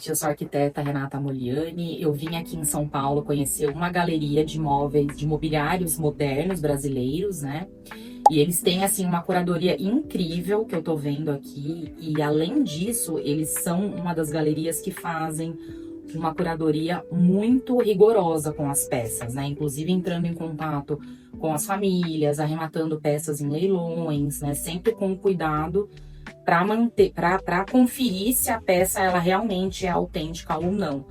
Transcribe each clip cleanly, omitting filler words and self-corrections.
gente, eu sou a arquiteta Renata Moliani. Eu vim aqui em São Paulo conhecer uma galeria de móveis, de mobiliários modernos brasileiros, né? E eles têm, assim, uma curadoria incrível que eu tô vendo aqui. E, além disso, eles são uma das galerias que fazem uma curadoria muito rigorosa com as peças, né? Inclusive entrando em contato com as famílias, arrematando peças em leilões, né? Sempre com cuidado para manter, para conferir se a peça ela realmente é autêntica ou não.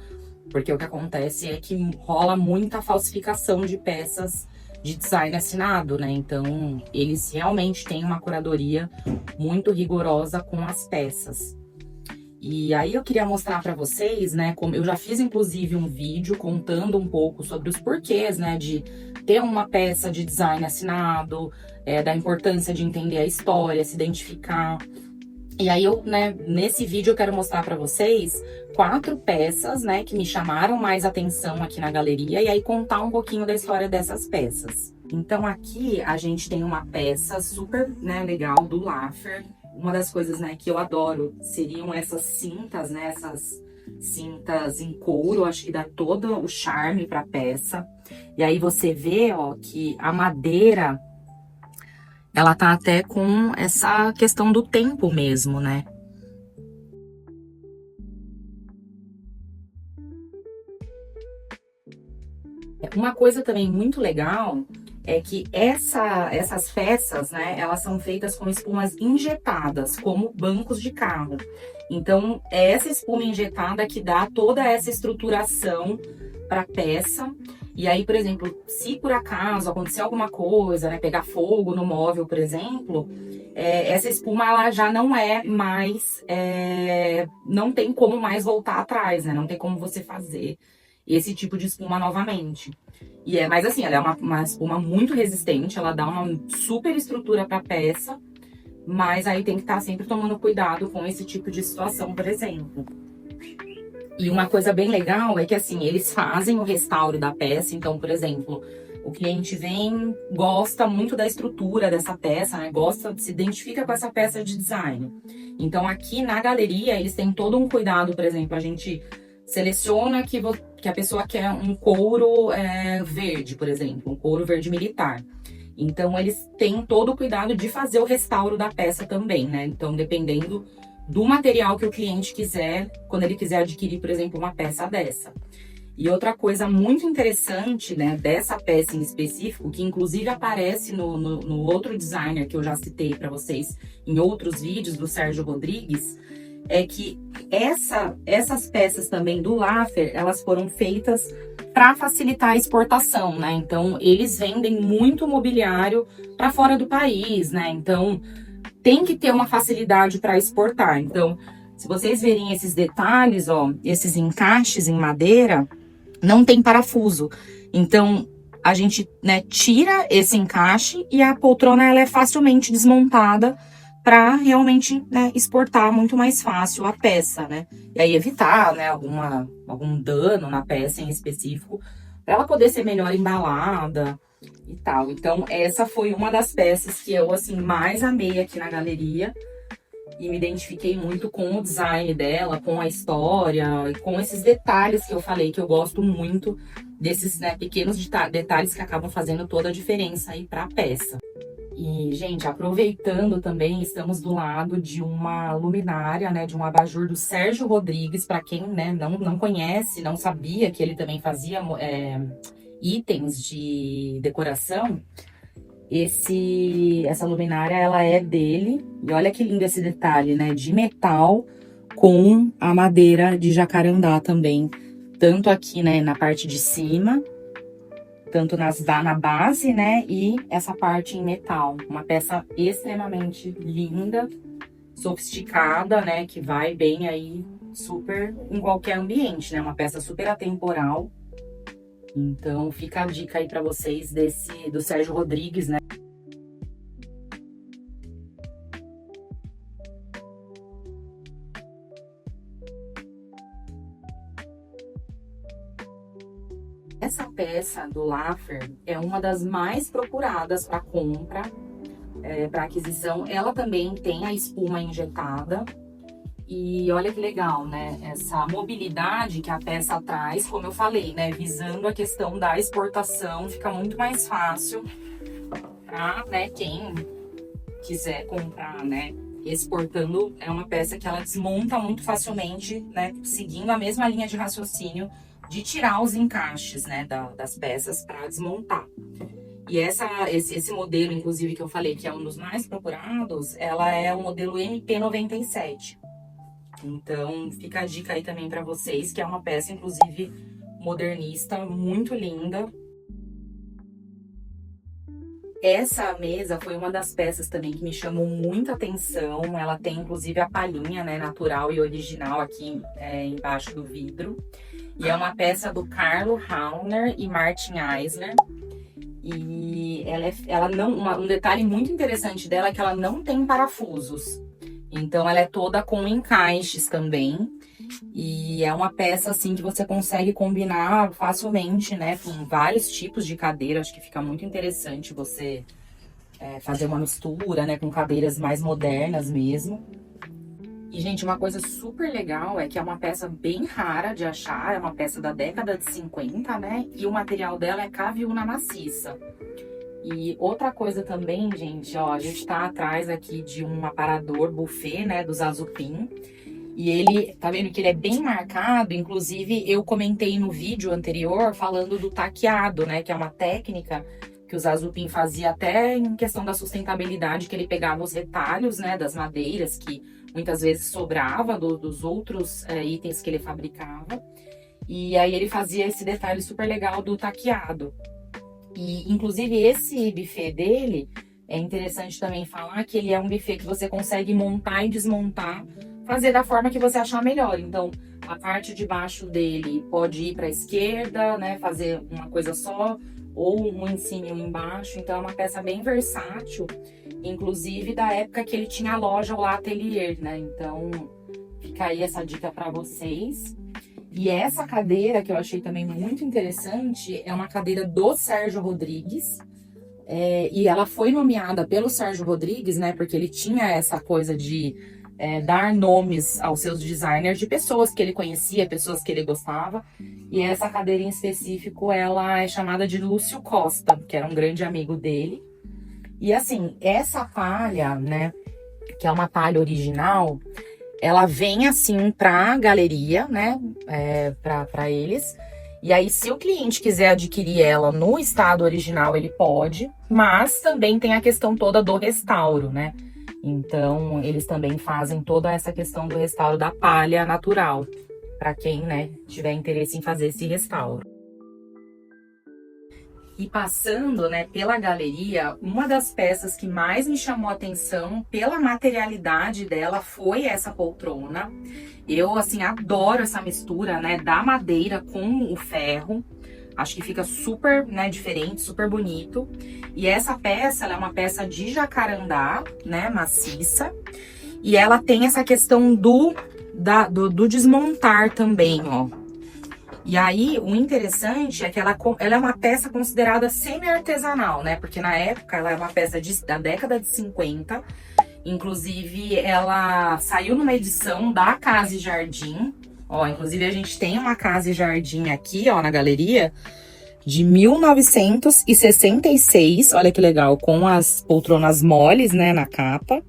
Porque o que acontece é que rola muita falsificação de peças de design assinado, né? Então, eles realmente têm uma curadoria muito rigorosa com as peças. E aí eu queria mostrar para vocês, né, como eu já fiz inclusive um vídeo contando um pouco sobre os porquês, né, de ter uma peça de design assinado, da importância de entender a história, se identificar. E aí eu, né, nesse vídeo eu quero mostrar para vocês 4 peças, né, que me chamaram mais atenção aqui na galeria e aí contar um pouquinho da história dessas peças. Então aqui a gente tem uma peça super, né, legal do Laffer. Uma das coisas, né, que eu adoro seriam essas cintas, né, essas cintas em couro, acho que dá todo o charme para a peça. E aí você vê, ó, que a madeira, ela tá até com essa questão do tempo mesmo, né? Uma coisa também muito legal é que essas peças, né, elas são feitas com espumas injetadas, como bancos de carro. Então, é essa espuma injetada que dá toda essa estruturação para a peça. E aí, por exemplo, se por acaso acontecer alguma coisa, né, pegar fogo no móvel, por exemplo, essa espuma ela já não é mais, não tem como mais voltar atrás, né? Não tem como você fazer esse tipo de espuma novamente. Mas assim, ela é uma espuma muito resistente, ela dá uma super estrutura para a peça, mas aí tem que estar sempre tomando cuidado com esse tipo de situação, por exemplo. E uma coisa bem legal é que assim, eles fazem o restauro da peça, então, por exemplo, o cliente vem, gosta muito da estrutura dessa peça, né? Se identifica com essa peça de design. Então, aqui na galeria, eles têm todo um cuidado, por exemplo, a gente seleciona que a pessoa quer um couro verde, por exemplo, um couro verde militar. Então, eles têm todo o cuidado de fazer o restauro da peça também, né? Então, dependendo do material que o cliente quiser, quando ele quiser adquirir, por exemplo, uma peça dessa. E outra coisa muito interessante, né, dessa peça em específico, que inclusive aparece no outro designer que eu já citei para vocês em outros vídeos do Sérgio Rodrigues, é que essas peças também do Laffer, elas foram feitas para facilitar a exportação, né? Então, eles vendem muito mobiliário para fora do país, né? Então, tem que ter uma facilidade para exportar. Então, se vocês verem esses detalhes, ó, esses encaixes em madeira, não tem parafuso. Então, a gente, né, tira esse encaixe e a poltrona ela é facilmente desmontada para realmente, né, exportar muito mais fácil a peça, né? E aí evitar, né, algum dano na peça em específico, para ela poder ser melhor embalada e tal. Então, essa foi uma das peças que eu, assim, mais amei aqui na galeria. E me identifiquei muito com o design dela, com a história, com esses detalhes que eu falei, que eu gosto muito desses, né, pequenos detalhes que acabam fazendo toda a diferença aí para a peça. E, gente, aproveitando também, estamos do lado de uma luminária, né, de um abajur do Sérgio Rodrigues, para quem, né, não conhece, não sabia que ele também fazia itens de decoração. Essa luminária, ela é dele, e olha que lindo esse detalhe, né, de metal com a madeira de jacarandá também, tanto aqui, né, na parte de cima, tanto na base, né, e essa parte em metal. Uma peça extremamente linda, sofisticada, né, que vai bem aí super em qualquer ambiente, né, uma peça super atemporal. Então, fica a dica aí para vocês do Sérgio Rodrigues, né? Essa peça do Laffer é uma das mais procuradas para compra, para aquisição. Ela também tem a espuma injetada. E olha que legal, né? Essa mobilidade que a peça traz, como eu falei, né? Visando a questão da exportação, fica muito mais fácil para, né, quem quiser comprar, né? Exportando, é uma peça que ela desmonta muito facilmente, né? Seguindo a mesma linha de raciocínio de tirar os encaixes, né, das peças para desmontar. E esse modelo, inclusive, que eu falei que é um dos mais procurados, ela é o modelo MP97. Então, fica a dica aí também para vocês, que é uma peça, inclusive, modernista, muito linda. Essa mesa foi uma das peças também que me chamou muita atenção. Ela tem, inclusive, a palhinha, né, natural e original aqui embaixo do vidro. E é uma peça do Carlo Rauner e Martin Eisler. E ela não, um detalhe muito interessante dela é que ela não tem parafusos. Então, ela é toda com encaixes também. E é uma peça, assim, que você consegue combinar facilmente, né? Com vários tipos de cadeira. Acho que fica muito interessante você fazer uma mistura, né? Com cadeiras mais modernas mesmo. E, gente, uma coisa super legal é que é uma peça bem rara de achar. É uma peça da década de 50, né? E o material dela é caviúna maciça. E outra coisa também, gente, ó, a gente tá atrás aqui de um aparador buffet, né, dos Azupin. E ele, tá vendo que ele é bem marcado, inclusive eu comentei no vídeo anterior falando do taqueado, né, que é uma técnica que os Azupin fazia até em questão da sustentabilidade, que ele pegava os retalhos, né, das madeiras que muitas vezes sobrava dos outros itens que ele fabricava. E aí ele fazia esse detalhe super legal do taqueado. E, inclusive, esse buffet dele, é interessante também falar que ele é um buffet que você consegue montar e desmontar, fazer da forma que você achar melhor. Então, a parte de baixo dele pode ir para a esquerda, né, fazer uma coisa só, ou um em cima e um embaixo. Então, é uma peça bem versátil, inclusive da época que ele tinha a loja, o Atelier, né? Então, fica aí essa dica para vocês. E essa cadeira, que eu achei também muito interessante, é uma cadeira do Sérgio Rodrigues. E ela foi nomeada pelo Sérgio Rodrigues, né? Porque ele tinha essa coisa de dar nomes aos seus designers de pessoas que ele conhecia, pessoas que ele gostava. E essa cadeira em específico, ela é chamada de Lúcio Costa, que era um grande amigo dele. E assim, essa palha, né? Que é uma palha original, ela vem assim pra galeria, né, pra eles. E aí, se o cliente quiser adquirir ela no estado original, ele pode. Mas também tem a questão toda do restauro, né? Então, eles também fazem toda essa questão do restauro da palha natural. Pra quem, né, tiver interesse em fazer esse restauro. E passando, né, pela galeria, uma das peças que mais me chamou a atenção pela materialidade dela foi essa poltrona. Eu, assim, adoro essa mistura, né, da madeira com o ferro. Acho que fica super, né, diferente, super bonito. E essa peça, ela é uma peça de jacarandá, né, maciça. E ela tem essa questão do desmontar também, ó. E aí, o interessante é que ela é uma peça considerada semi-artesanal, né? Porque na época ela é uma peça da década de 50. Inclusive, ela saiu numa edição da Casa e Jardim. Ó, inclusive a gente tem uma Casa e Jardim aqui, ó, na galeria, de 1966. Olha que legal, com as poltronas moles, né, na capa.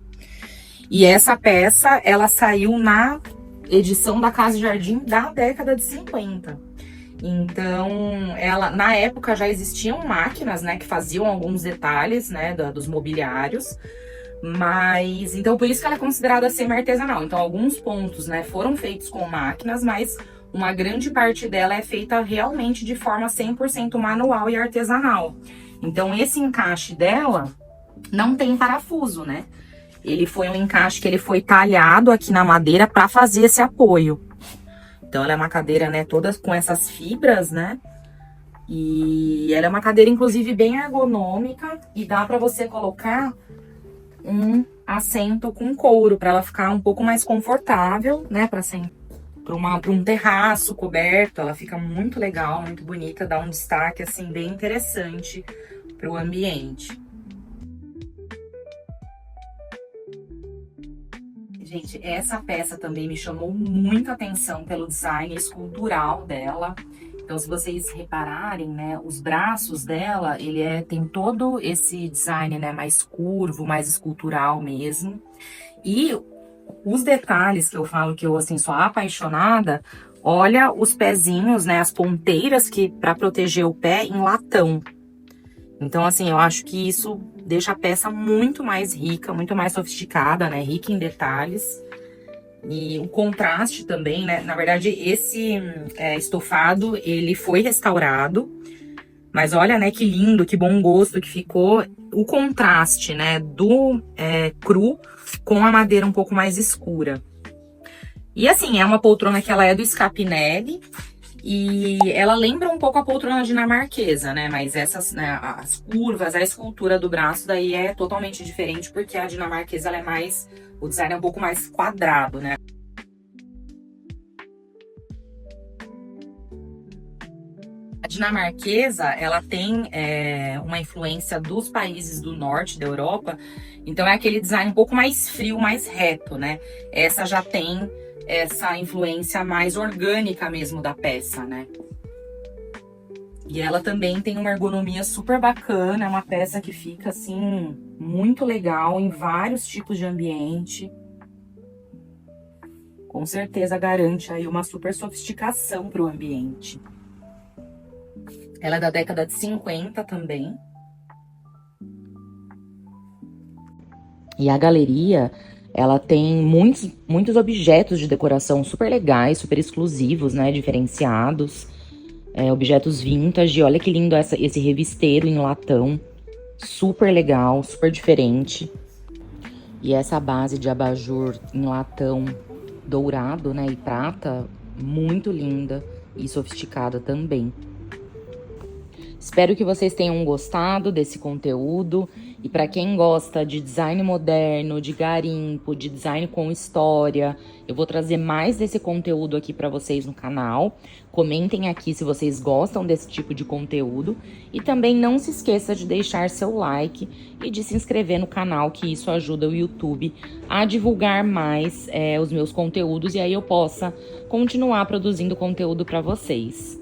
E essa peça, ela saiu na edição da Casa e Jardim da década de 50. Então, ela, na época já existiam máquinas, né, que faziam alguns detalhes, né, dos mobiliários, mas, então por isso que ela é considerada semi-artesanal. Então, alguns pontos, né, foram feitos com máquinas, mas uma grande parte dela é feita realmente de forma 100% manual e artesanal. Então, esse encaixe dela não tem parafuso, né? Ele foi um encaixe que ele foi talhado aqui na madeira para fazer esse apoio. Então, ela é uma cadeira, né, toda com essas fibras, né? E ela é uma cadeira, inclusive, bem ergonômica. E dá para você colocar um assento com couro, para ela ficar um pouco mais confortável, né? Para um terraço coberto. Ela fica muito legal, muito bonita. Dá um destaque, assim, bem interessante para o ambiente. Gente, essa peça também me chamou muita atenção pelo design escultural dela. Então, se vocês repararem, né, os braços dela, tem todo esse design, né, mais curvo, mais escultural mesmo. E os detalhes que eu falo que eu, assim, sou apaixonada, olha os pezinhos, né, as ponteiras que para proteger o pé em latão. Então, assim, eu acho que isso deixa a peça muito mais rica, muito mais sofisticada, né, rica em detalhes. E o contraste também, né? Na verdade, esse estofado, ele foi restaurado. Mas olha, né, que lindo, que bom gosto que ficou. O contraste, né, do cru com a madeira um pouco mais escura. E assim, é uma poltrona que ela é do Scapinelli. E ela lembra um pouco a poltrona dinamarquesa, né? Mas essas, né, as curvas, a escultura do braço daí é totalmente diferente, porque a dinamarquesa ela é mais... O design é um pouco mais quadrado, né? A dinamarquesa, ela tem uma influência dos países do norte da Europa, então é aquele design um pouco mais frio, mais reto, né? Essa já tem essa influência mais orgânica mesmo da peça, né? E ela também tem uma ergonomia super bacana, é uma peça que fica, assim, muito legal em vários tipos de ambiente. Com certeza garante aí uma super sofisticação para o ambiente. Ela é da década de 50 também. E a galeria, ela tem muitos objetos de decoração super legais, super exclusivos, né, diferenciados. Objetos vintage, olha que lindo esse revisteiro em latão, super legal, super diferente. E essa base de abajur em latão dourado, né, e prata, muito linda e sofisticada também. Espero que vocês tenham gostado desse conteúdo. E para quem gosta de design moderno, de garimpo, de design com história, eu vou trazer mais desse conteúdo aqui para vocês no canal. Comentem aqui se vocês gostam desse tipo de conteúdo. E também não se esqueça de deixar seu like e de se inscrever no canal, que isso ajuda o YouTube a divulgar mais os meus conteúdos e aí eu possa continuar produzindo conteúdo para vocês.